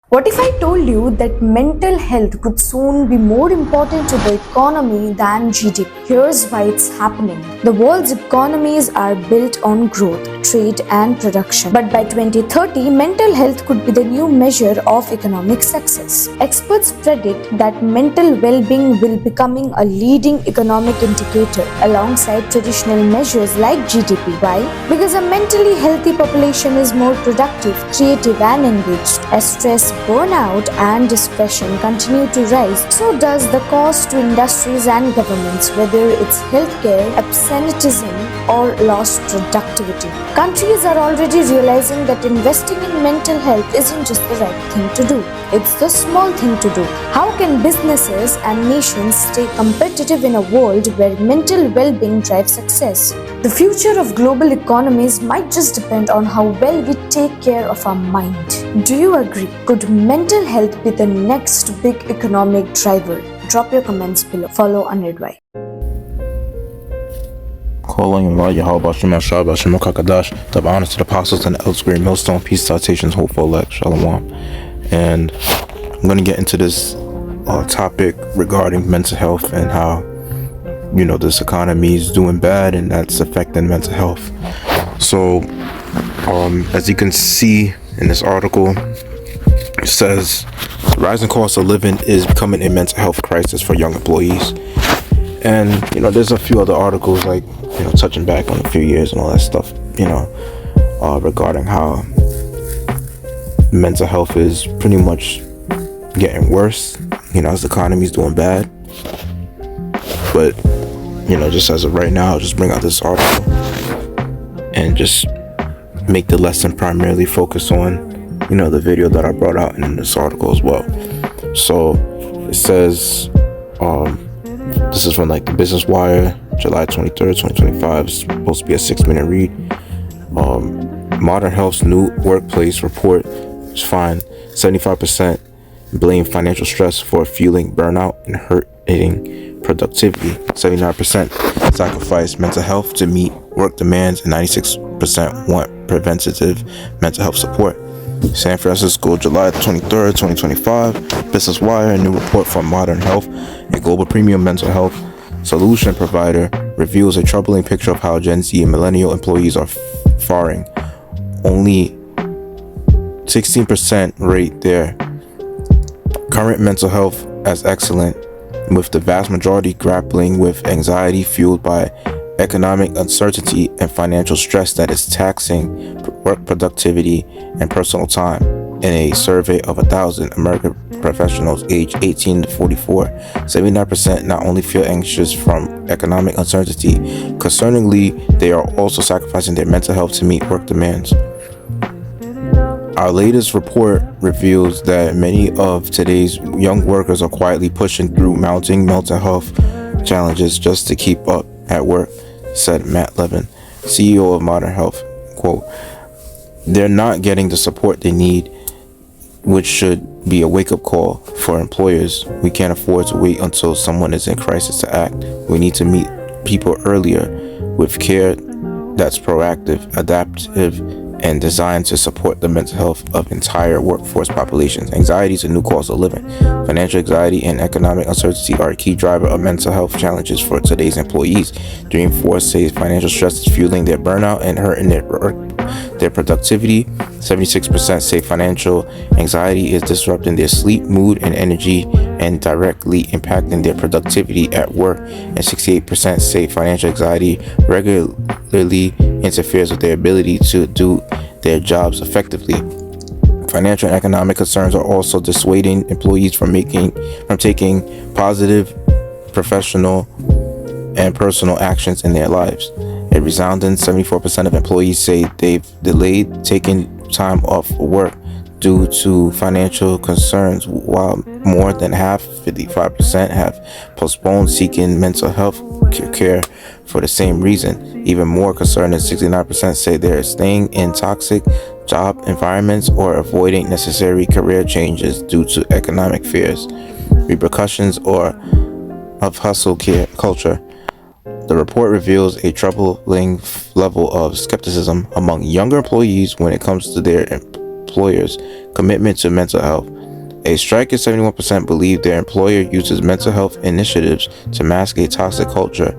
What if I told you that mental health could soon be more important to the economy than GDP? Here's why it's happening. The world's economies are built on growth, trade, and production. But by 2030, mental health could be the new measure of economic success. Experts predict that mental well-being will becoming a leading economic indicator alongside traditional measures like GDP. Why? Because a mentally healthy population is more productive, creative, and engaged. As stress, burnout, and depression continue to rise, so does the cost to industries and governments, whether it's healthcare, absenteeism, or lost productivity. Countries are already realizing that investing in mental health isn't just the right thing to do, it's the small thing to do. How can businesses and nations stay competitive in a world where mental well-being drives success? The future of global economies might just depend on how well we take care of our mind. Do you agree? Could mental health be the next big economic driver? Drop your comments below. Follow Anirudh. Calling Allah Yahweh Shem Ashab Shem Kakadash, the honors to the apostles and the elders, great millstone, peace, citations, hopeful elect, shalom. And I'm going to get into this topic regarding mental health and how, this economy is doing bad and that's affecting mental health. So, as you can see in this article, it says rising cost of living is becoming a mental health crisis for young employees. And, there's a few other articles like, touching back on a few years and all that stuff, regarding how mental health is pretty much getting worse, as the economy's doing bad. But, just as of right now, I'll just bring out this article and just make the lesson primarily focus on, the video that I brought out in this article as well. So it says, this is from the Business Wire, July 23rd, 2025. It's supposed to be a 6-minute read. Modern Health's new workplace report is find 75% blame financial stress for fueling burnout and hurting productivity. 79% sacrifice mental health to meet work demands, and 96% want preventative mental health support. San Francisco, July 23rd, 2025. Business Wire, a new report from Modern Health, a global premium mental health solution provider, reveals a troubling picture of how Gen Z and millennial employees are faring. Only 16% rate their current mental health as excellent, with the vast majority grappling with anxiety fueled by economic uncertainty and financial stress that is taxing work productivity and personal time. In a survey of 1,000 American professionals aged 18 to 44, 79% not only feel anxious from economic uncertainty, concerningly, they are also sacrificing their mental health to meet work demands. Our latest report reveals that many of today's young workers are quietly pushing through mounting mental health challenges just to keep up at work, said Matt Levin, CEO of Modern Health. Quote, "They're not getting the support they need, which should be a wake-up call for employers. We can't afford to wait until someone is in crisis to act. We need to meet people earlier with care that's proactive, adaptive, and designed to support the mental health of entire workforce populations. Anxiety is a new cost of living. Financial anxiety and economic uncertainty are a key driver of mental health challenges for today's employees. Dreamforce says financial stress is fueling their burnout and hurting their productivity. 76% say financial anxiety is disrupting their sleep, mood, and energy and directly impacting their productivity at work. And 68% say financial anxiety regularly interferes with their ability to do their jobs effectively. Financial and economic concerns are also dissuading employees from taking positive professional and personal actions in their lives. A resounding 74% of employees say they've delayed taking time off work due to financial concerns, while more than half, 55%, have postponed seeking mental health care for the same reason. Even more concerning, 69% say they're staying in toxic job environments or avoiding necessary career changes due to economic fears, repercussions, or of hustle culture. The report reveals a troubling level of skepticism among younger employees when it comes to their employers' commitment to mental health. A striking 71% believe their employer uses mental health initiatives to mask a toxic culture,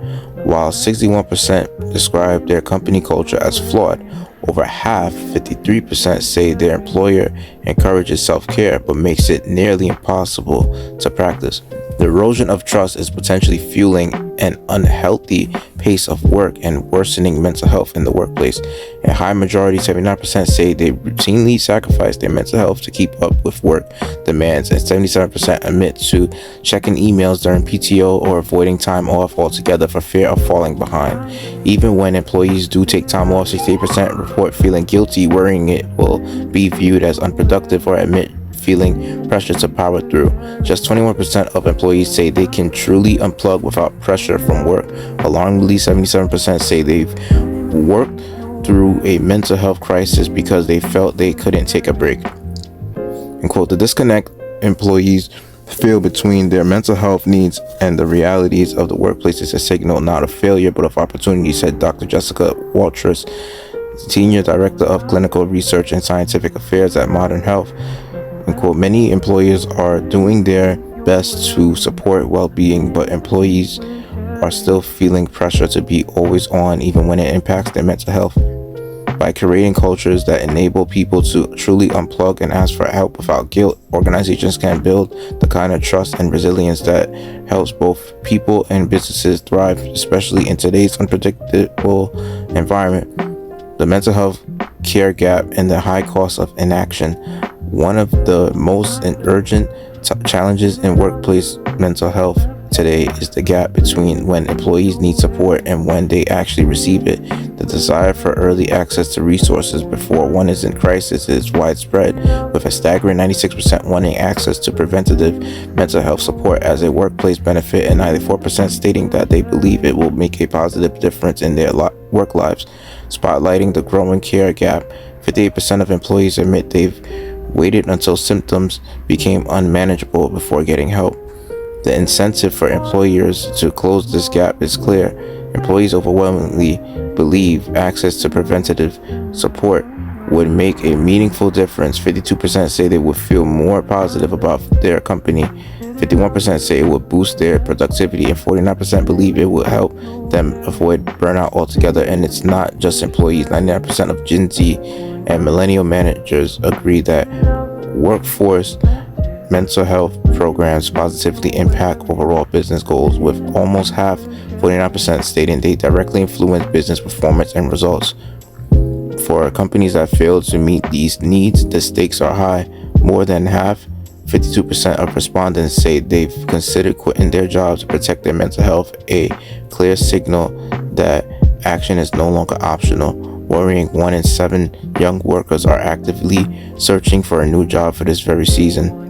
while 61% describe their company culture as flawed. Over half, 53%, say their employer encourages self-care but makes it nearly impossible to practice. The erosion of trust is potentially fueling an unhealthy pace of work and worsening mental health in the workplace. A high majority, 79%, say they routinely sacrifice their mental health to keep up with work demands, and 77% admit to checking emails during PTO or avoiding time off altogether for fear of falling behind. Even when employees do take time off, 68% report feeling guilty, worrying it will be viewed as unproductive, or admit feeling pressure to power through. Just 21% of employees say they can truly unplug without pressure from work. Alarmingly, 77% say they've worked through a mental health crisis because they felt they couldn't take a break. And quote, the disconnect employees feel between their mental health needs and the realities of the workplace is a signal not of failure but of opportunity, said Dr. Jessica Waltress, Senior Director of Clinical Research and Scientific Affairs at Modern Health. And quote, many employers are doing their best to support well-being, but employees are still feeling pressure to be always on, even when it impacts their mental health. By creating cultures that enable people to truly unplug and ask for help without guilt, organizations can build the kind of trust and resilience that helps both people and businesses thrive, especially in today's unpredictable environment. The mental health care gap and the high cost of inaction. One of the most urgent challenges in workplace mental health today is the gap between when employees need support and when they actually receive it. The desire for early access to resources before one is in crisis is widespread, with a staggering 96% wanting access to preventative mental health support as a workplace benefit, and 94% stating that they believe it will make a positive difference in their work lives. Spotlighting the growing care gap, 58% of employees admit they've waited until symptoms became unmanageable before getting help. The incentive for employers to close this gap is clear. Employees overwhelmingly believe access to preventative support would make a meaningful difference. 52% say they would feel more positive about their company. 51% say it would boost their productivity, and 49% believe it would help them avoid burnout altogether. And it's not just employees. 99% of Gen Z and millennial managers agree that workforce mental health programs positively impact overall business goals, with almost half, 49%, stating they directly influence business performance and results. For companies that fail to meet these needs, the stakes are high. More than half, 52% of respondents say they've considered quitting their jobs to protect their mental health, a clear signal that action is no longer optional. Worrying 1 in 7 young workers are actively searching for a new job for this very season.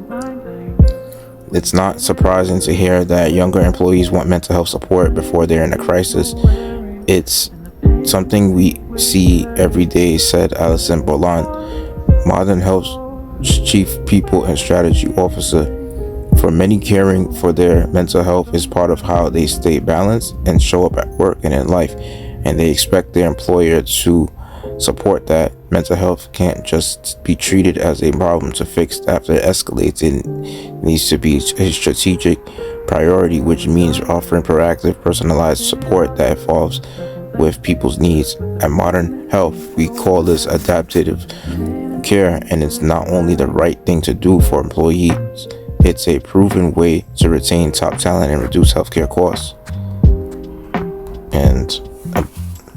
It's not surprising to hear that younger employees want mental health support before they're in a crisis. It's something we see every day, said Alison Borland, Modern Health's Chief People and Strategy Officer. For many, caring for their mental health is part of how they stay balanced and show up at work and in life, and they expect their employer to support that. Mental health can't just be treated as a problem to fix after it escalates. It needs to be a strategic priority, which means offering proactive, personalized support that evolves with people's needs. At Modern Health, we call this adaptive care, and it's not only the right thing to do for employees, it's a proven way to retain top talent and reduce healthcare costs. And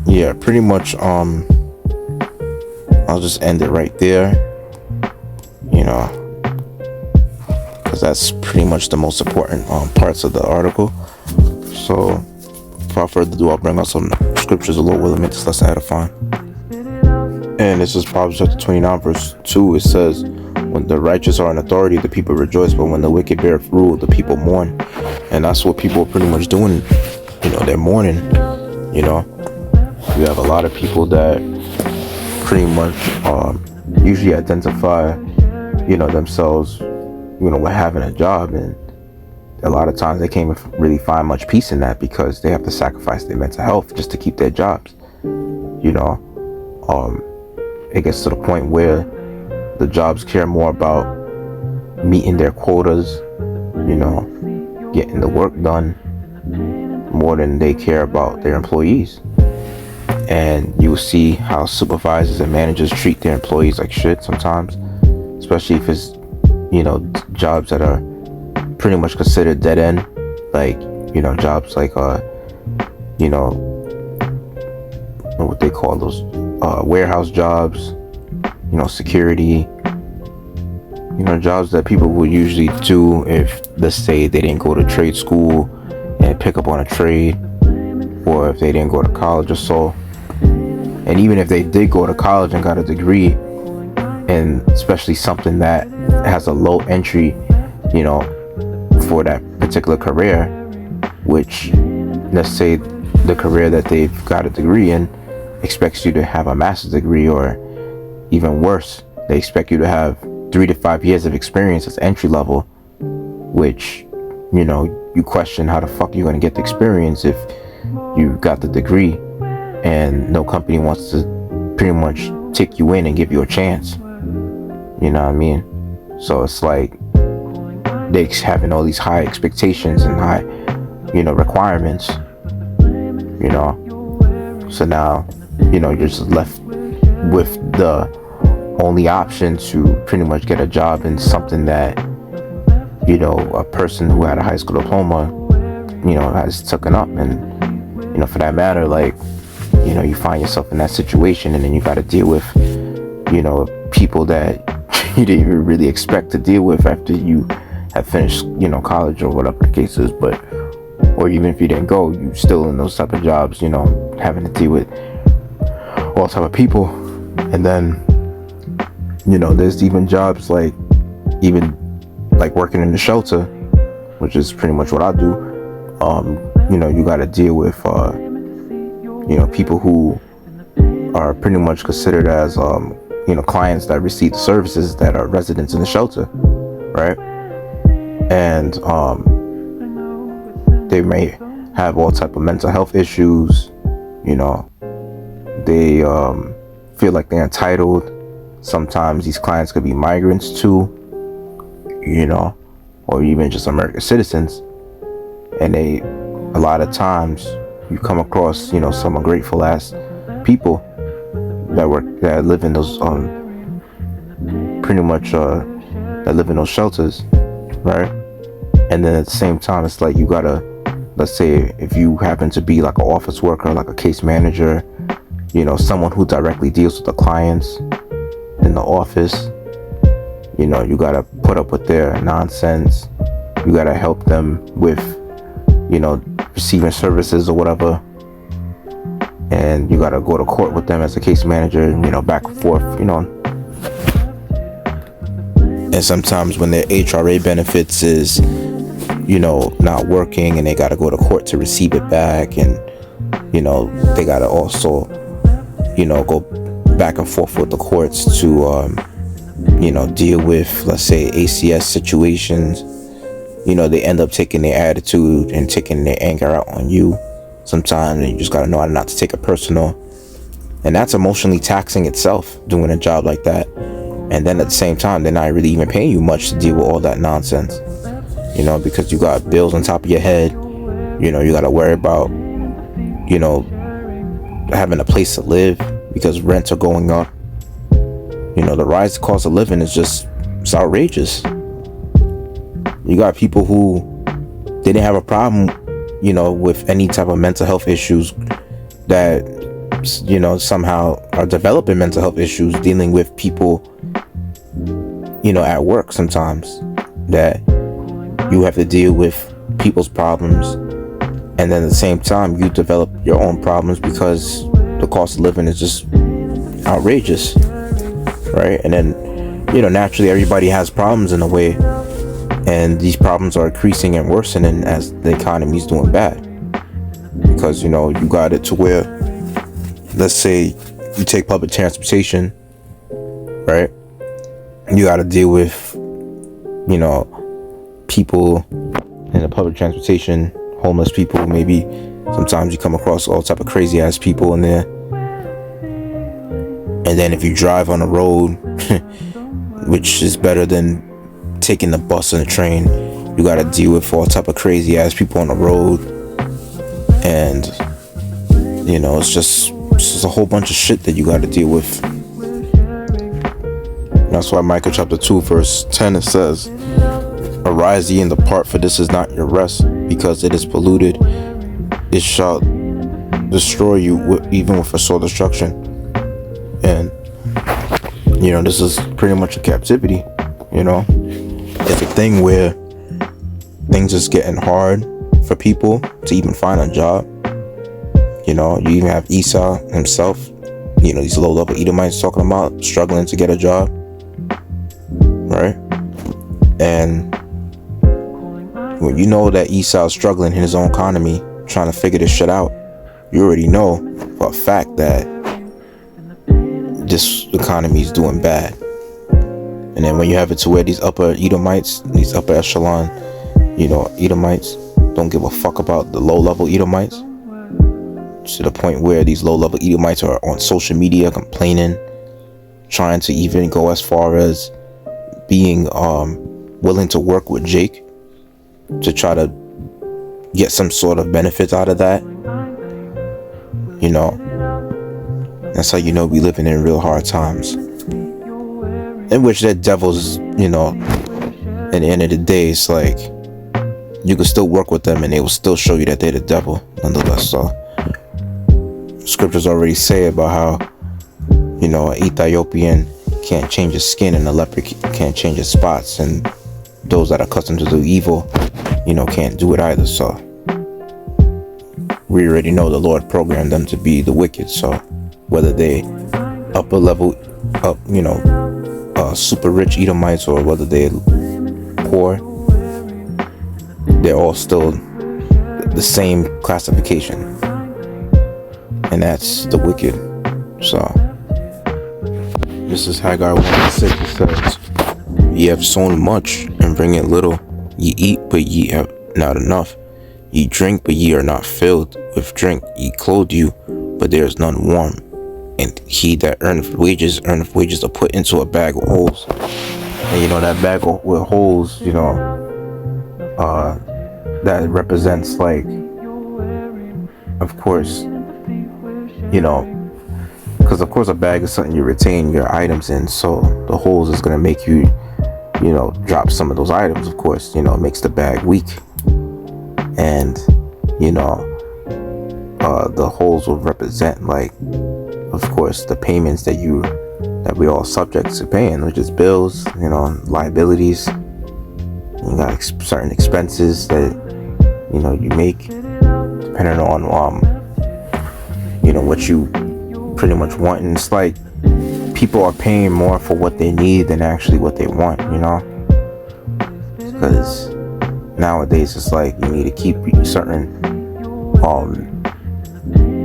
yeah, pretty much I'll just end it right there, because that's pretty much the most important parts of the article. So without further ado, I'll bring out some scriptures. The Lord will make this lesson edifying. And this is Proverbs chapter 29 verse 2. It says, when the righteous are in authority, the people rejoice, but when the wicked bear rule, the people mourn. And that's what people are pretty much doing. They're mourning. We have a lot of people that pretty much usually identify themselves with having a job, and a lot of times they can't really find much peace in that because they have to sacrifice their mental health just to keep their jobs. It gets to the point where the jobs care more about meeting their quotas, getting the work done more than they care about their employees. And you'll see how supervisors and managers treat their employees like shit sometimes, especially if it's, jobs that are pretty much considered dead end, like, jobs like, what they call those, warehouse jobs, security, jobs that people would usually do if, let's say, they didn't go to trade school and pick up on a trade, or if they didn't go to college or so. And even if they did go to college and got a degree, and especially something that has a low entry, for that particular career, which, let's say, the career that they've got a degree in expects you to have a master's degree, or even worse, they expect you to have 3 to 5 years of experience as entry level, which, you question how the fuck you're going to get the experience if you got the degree, and no company wants to pretty much take you in and give you a chance. You know what I mean? So it's like they having all these high expectations and high, requirements, so now, you're just left with the only option to pretty much get a job in something that, a person who had a high school diploma, has taken up. And, for that matter, like, you find yourself in that situation, and then you got to deal with, people that you didn't even really expect to deal with after you have finished, college or whatever the case is. But, or even if you didn't go, you still in those type of jobs, having to deal with all type of people. And then, there's even jobs like working in the shelter, which is pretty much what I do. You got to deal with, people who are pretty much considered as, clients that receive the services that are residents in the shelter, right? And they may have all type of mental health issues. They feel like they're entitled. Sometimes these clients could be migrants too, or even just American citizens. And a lot of times you come across, some ungrateful ass people that live in those, that live in those shelters, right? And then at the same time, it's like you gotta, let's say if you happen to be like an office worker, like a case manager, someone who directly deals with the clients in the office, you gotta put up with their nonsense. You gotta help them with, receiving services or whatever. And you gotta go to court with them as a case manager, back and forth, And sometimes when their HRA benefits is, not working, and they gotta go to court to receive it back, and, they gotta also, go back and forth with the courts to, deal with, let's say, ACS situations. They end up taking their attitude and taking their anger out on you sometimes, and you just gotta know how not to take it personal. And that's emotionally taxing itself, doing a job like that. And then at the same time, they're not really even paying you much to deal with all that nonsense, because you got bills on top of your head. You gotta worry about, having a place to live because rents are going up. The rise in cost of living is it's outrageous. You got people who didn't have a problem, with any type of mental health issues that, somehow are developing mental health issues, dealing with people, at work sometimes, that you have to deal with people's problems. And then at the same time, you develop your own problems because the cost of living is just outrageous, right? And then, naturally everybody has problems in a way. And these problems are increasing and worsening as the economy is doing bad. Because, you got it to where, let's say you take public transportation, right? You got to deal with, people in the public transportation, homeless people. Maybe sometimes you come across all type of crazy ass people in there. And then if you drive on a road, which is better than taking the bus and the train. You gotta deal with all type of crazy ass people on the road, and it's just a whole bunch of shit that you gotta deal with. That's why Micah chapter 2 verse 10, it says, "Arise ye and depart, for this is not your rest, because it is polluted. It shall destroy you even with a sore destruction." And this is pretty much a captivity. It's a thing where things is getting hard for people to even find a job. You even have Esau himself, these low-level Edomites talking about struggling to get a job, right? And when you know that Esau's struggling in his own economy, trying to figure this shit out, you already know for a fact that this economy is doing bad. And then when you have it to where these upper Edomites, these upper echelon, Edomites don't give a fuck about the low-level Edomites, to the point where these low-level Edomites are on social media complaining, trying to even go as far as being willing to work with Jake to try to get some sort of benefits out of that. That's how we living in real hard times, in which they're devils. At the end of the day, it's like you can still work with them and they will still show you that they're the devil nonetheless. So scriptures already say about how an Ethiopian can't change his skin and a leper can't change his spots, and those that are accustomed to do evil can't do it either. So we already know the Lord programmed them to be the wicked. So whether they upper level super rich Edomites or whether they're poor, they're all still the same classification, and that's the wicked. So this is Haggai 1:6. It says, "Ye have sown much and bring in little. Ye eat, but ye have not enough. Ye drink, but ye are not filled with drink. Ye clothe you, but there is none warm. And he that earneth wages to put into a bag with holes." And that bag with holes, that represents, like, of course, because of course a bag is something you retain your items in. So the holes is going to make you, drop some of those items. Of course, it makes the bag weak. And, the holes will represent, like, of course, the payments that we all subject to paying, which is bills, liabilities. You got certain expenses that, you make depending on, what you pretty much want. And it's like people are paying more for what they need than actually what they want, because nowadays it's like you need to keep certain,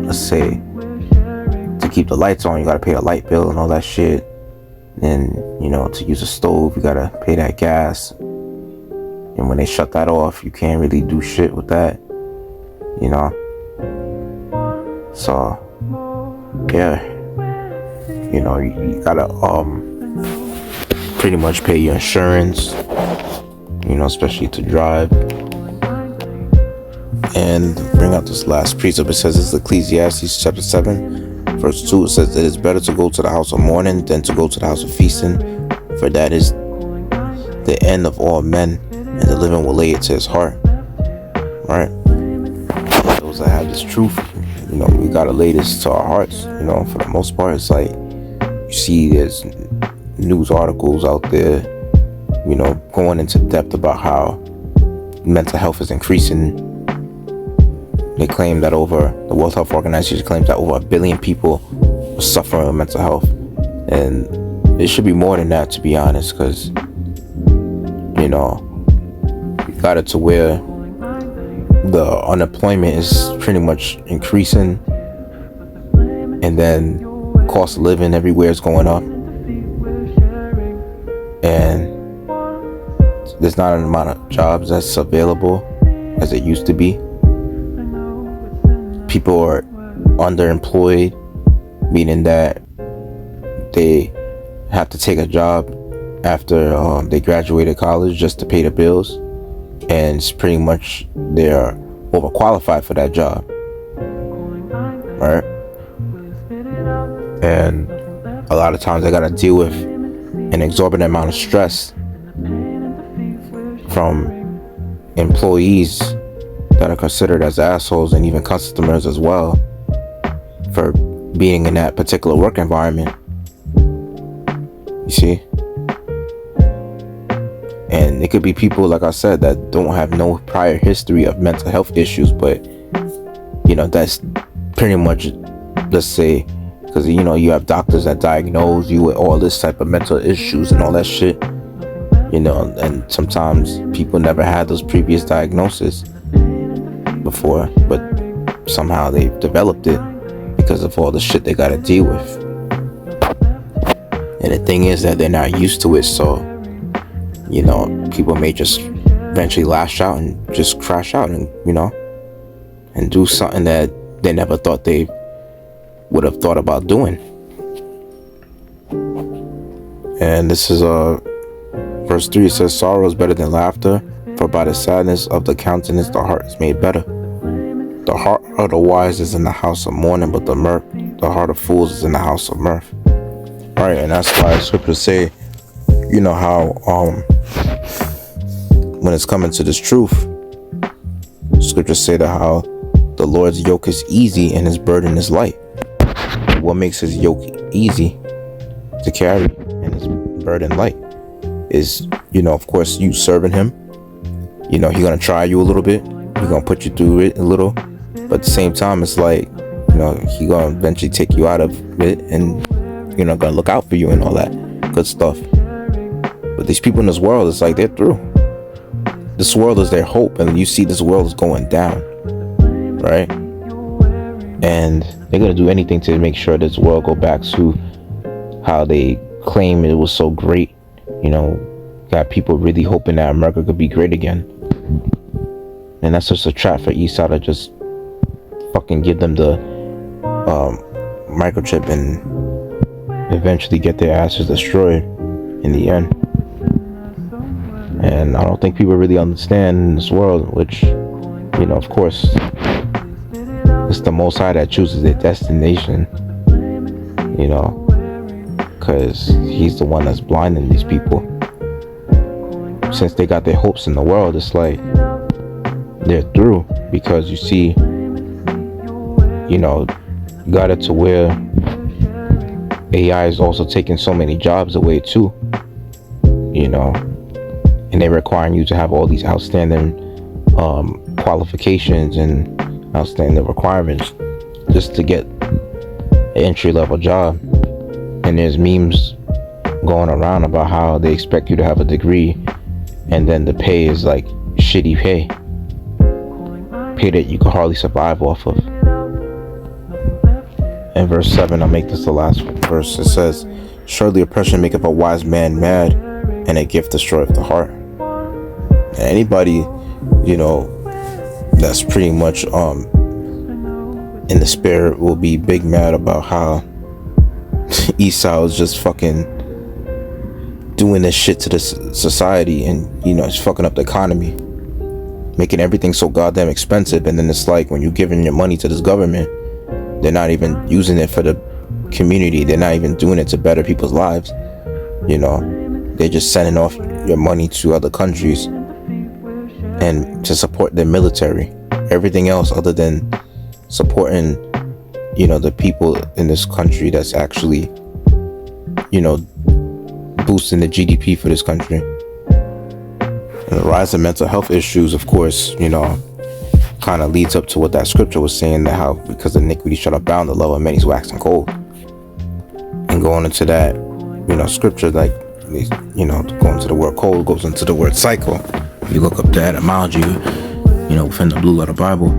let's say, to keep the lights on, you gotta pay a light bill and all that shit. And to use a stove, you gotta pay that gas. And when they shut that off, you can't really do shit with that, So yeah, you gotta pretty much pay your insurance, especially to drive. And bring out this last precept. It says, this is Ecclesiastes chapter 7 verse 2. It says, "It is better to go to the house of mourning than to go to the house of feasting, for that is the end of all men, and the living will lay it to his heart." Right? Those that have this truth, we gotta lay this to our hearts. For the most part, it's like you see there's news articles out there, going into depth about how mental health is increasing. They claim that the World Health Organization claims that over 1 billion people are suffering with mental health. And it should be more than that, to be honest, because, you got it to where the unemployment is pretty much increasing. And then cost of living everywhere is going up. And there's not an amount of jobs that's available as it used to be. People are underemployed, meaning that they have to take a job after they graduated college just to pay the bills, and it's pretty much they're overqualified for that job, right? And a lot of times they gotta deal with an exorbitant amount of stress from employees that are considered as assholes, and even customers as well, for being in that particular work environment. You see? And it could be people, like I said, that don't have no prior history of mental health issues, but that's pretty much, let's say, because you have doctors that diagnose you with all this type of mental issues and all that shit, and sometimes people never had those previous diagnoses before, but somehow they've developed it because of all the shit they gotta deal with. And the thing is that they're not used to it, so people may just eventually lash out and just crash out and and do something that they never thought they would have thought about doing. And this is verse 3. It says, sorrow is better than laughter, for by the sadness of the countenance the heart is made better. The heart of the wise is in the house of mourning, but the heart of fools is in the house of mirth. Right, and that's why scriptures say, how when it's coming to this truth, scriptures say that how the Lord's yoke is easy and his burden is light. What makes his yoke easy to carry and his burden light is, of course, you serving him. He's gonna try you a little bit, he's gonna put you through it a little, but at the same time, it's like, he's gonna eventually take you out of it, and gonna look out for you and all that good stuff. But these people in this world, it's like they're through. This world is their hope, and you see this world is going down, right? And they're gonna do anything to make sure this world go back to how they claim it was so great. Got people really hoping that America could be great again, and that's just a trap for Esau to just fucking give them the microchip and eventually get their asses destroyed in the end. And I don't think people really understand in this world, which, of course, it's the Most High that chooses their destination, because he's the one that's blinding these people. Since they got their hopes in the world, it's like they're through, because you see, got it to where AI is also taking so many jobs away too, and they're requiring you to have all these outstanding qualifications and outstanding requirements just to get an entry-level job. And there's memes going around about how they expect you to have a degree, and then the pay is like shitty pay that you can hardly survive off of. In verse 7, I'll make this the last verse. It says, surely oppression maketh a wise man mad, and a gift destroyeth the heart. And anybody, that's pretty much in the spirit will be big mad about how Esau is just fucking doing this shit to this society, and it's fucking up the economy, making everything so goddamn expensive. And then it's like, when you're giving your money to this government, they're not even using it for the community. They're not even doing it to better people's lives. They're just sending off your money to other countries and to support their military. Everything else other than supporting, the people in this country that's actually, boosting the GDP for this country. And the rise of mental health issues, of course, kind of leads up to what that scripture was saying, that how because iniquity shall abound, the love of many is waxing cold. And going into that, scripture, like, going to the word cold goes into the word cycle. You look up that etymology, within the Blue Letter Bible.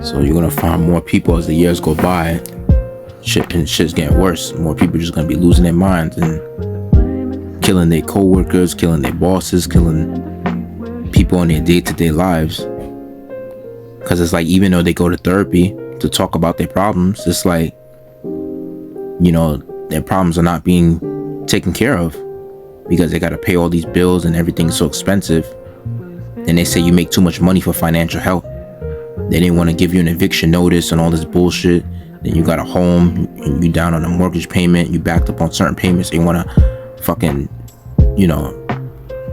So you're gonna find more people as the years go by. Shit's getting worse. More people just gonna be losing their minds and killing their co-workers, killing their bosses, killing people in their day-to-day lives. Because it's like, even though they go to therapy to talk about their problems, it's like, their problems are not being taken care of. because they got to pay all these bills and everything's so expensive. Then they say you make too much money for financial help. They didn't want to give you an eviction notice and all this bullshit. Then you got a home, you down on a mortgage payment, you backed up on certain payments. They want to fucking,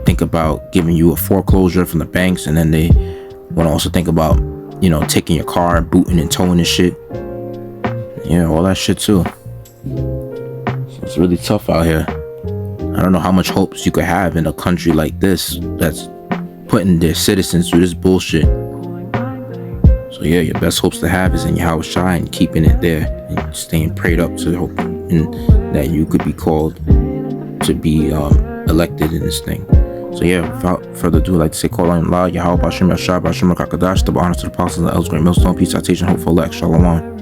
think about giving you a foreclosure from the banks. And then they want to also think about, taking your car, booting and towing and shit. Yeah, all that shit too. So it's really tough out here. I don't know how much hopes you could have in a country like this that's putting their citizens through this bullshit. So yeah, your best hopes to have is in Yahweh Shai and keeping it there and staying prayed up to hope that you could be called to be elected in this thing. So yeah, without further ado, I'd like to say, call on Allah, Yahweh, Bashim, Yashai, Bashim, Kakadash, the honor to the apostles and the elders, great millstone, peace, citation, hope for elect, Shalom.